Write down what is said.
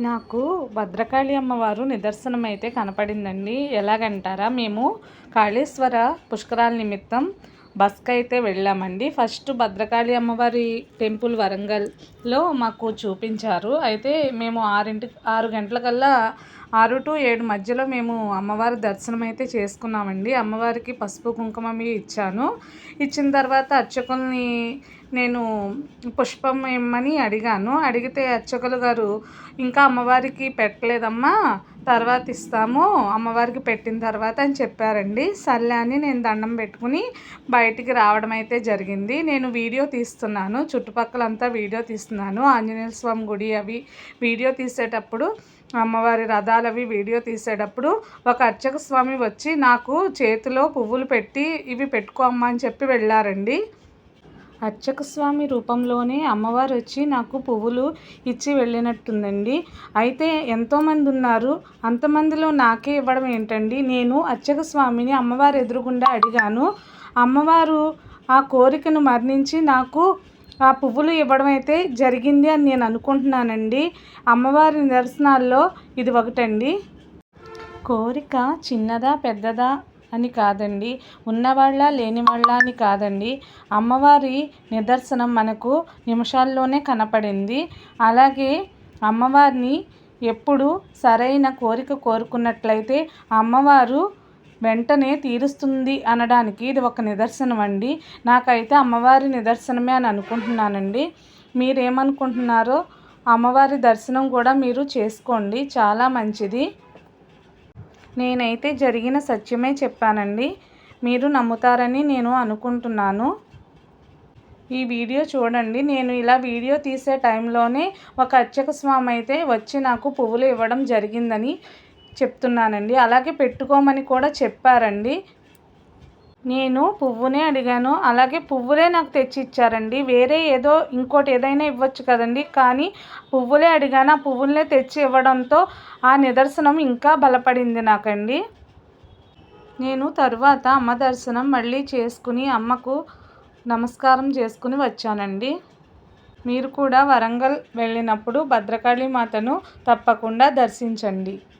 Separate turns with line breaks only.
నాకు భద్రకాళి అమ్మవారు నిదర్శనం అయితే కనపడిందండి. ఎలాగంటారా, మేము కాళేశ్వర పుష్కరాల నిమిత్తం బస్కి అయితే వెళ్ళామండి. ఫస్ట్ భద్రకాళి అమ్మవారి టెంపుల్ వరంగల్లో మాకు చూపించారు. అయితే మేము 6 గంటలకల్లా 6 to 7 మధ్యలో మేము అమ్మవారి దర్శనం అయితే చేసుకున్నామండి. అమ్మవారికి పసుపు కుంకుమ ఇచ్చాను. ఇచ్చిన తర్వాత అర్చకుల్ని నేను పుష్పం ఇమ్మని అడిగాను. అడిగితే అర్చకులు గారు, ఇంకా అమ్మవారికి పెట్టలేదమ్మా, తర్వాత ఇస్తాము అమ్మవారికి పెట్టిన తర్వాత అని చెప్పారండి. సర్లే అని నేను దండం పెట్టుకుని బయటికి రావడం అయితే జరిగింది. నేను వీడియో తీస్తున్నాను, చుట్టుపక్కలంతా వీడియో తీస్తున్నాను. ఆంజనేయ స్వామి గుడి అవి వీడియో తీసేటప్పుడు, అమ్మవారి రథాలు అవి వీడియో తీసేటప్పుడు ఒక అర్చక స్వామి వచ్చి నాకు చేతిలో పువ్వులు పెట్టి, ఇవి పెట్టుకో అమ్మ అని చెప్పి వెళ్ళారండి. అర్చక స్వామి రూపంలోనే అమ్మవారు వచ్చి నాకు పువ్వులు ఇచ్చి వెళ్ళినట్టుందండి. అయితే ఎంతోమంది ఉన్నారు, అంతమందిలో నాకే ఇవ్వడం ఏంటండి? నేను అర్చక స్వామిని అమ్మవారు ఎదురుగుండా అడిగాను. అమ్మవారు ఆ కోరికను మన్నించి నాకు ఆ పువ్వులు ఇవ్వడం అయితే జరిగింది అని నేను అనుకుంటున్నానండి. అమ్మవారి నిదర్శనాల్లో ఇది ఒకటండి. కోరిక చిన్నదా పెద్దదా అని కాదండి, ఉన్నవాళ్ళ లేనివాళ్ళ అని కాదండి. అమ్మవారి నిదర్శనం మనకు నిమిషాల్లోనే కనపడింది. అలాగే అమ్మవారిని ఎప్పుడు సరైన కోరిక కోరుకున్నట్లయితే అమ్మవారు వెంటనే తీరుస్తుంది అనడానికి ఇది ఒక నిదర్శనం అండి. నాకైతే అమ్మవారి నిదర్శనమే అని అనుకుంటున్నానండి. మీరేమనుకుంటున్నారో అమ్మవారి దర్శనం కూడా మీరు చేసుకోండి, చాలా మంచిది. నేనైతే జరిగిన సత్యమే చెప్పానండి. మీరు నమ్ముతారని నేను అనుకుంటున్నాను. ఈ వీడియో చూడండి. నేను ఇలా వీడియో తీసే టైంలోనే ఒక అర్చక స్వామి అయితే వచ్చి నాకు పువ్వులు ఇవ్వడం జరిగిందని చెప్తున్నానండి. అలాగే పెట్టుకోమని కూడా చెప్పారండి. నేను పువ్వునే అడిగాను, అలాగే పువ్వులే నాకు తెచ్చి ఇచ్చారండి. వేరే ఏదో ఇంకోటి ఏదైనా ఇవ్వచ్చు కదండి, కానీ పువ్వులే అడిగాను, ఆ పువ్వులనే తెచ్చి ఇవ్వడంతో ఆ నిదర్శనం ఇంకా బలపడింది నాకండి. నేను తరువాత అమ్మ దర్శనం మళ్ళీ చేసుకుని అమ్మకు నమస్కారం చేసుకుని వచ్చానండి. మీరు కూడా వరంగల్ వెళ్ళినప్పుడు భద్రకాళి మాతను తప్పకుండా దర్శించండి.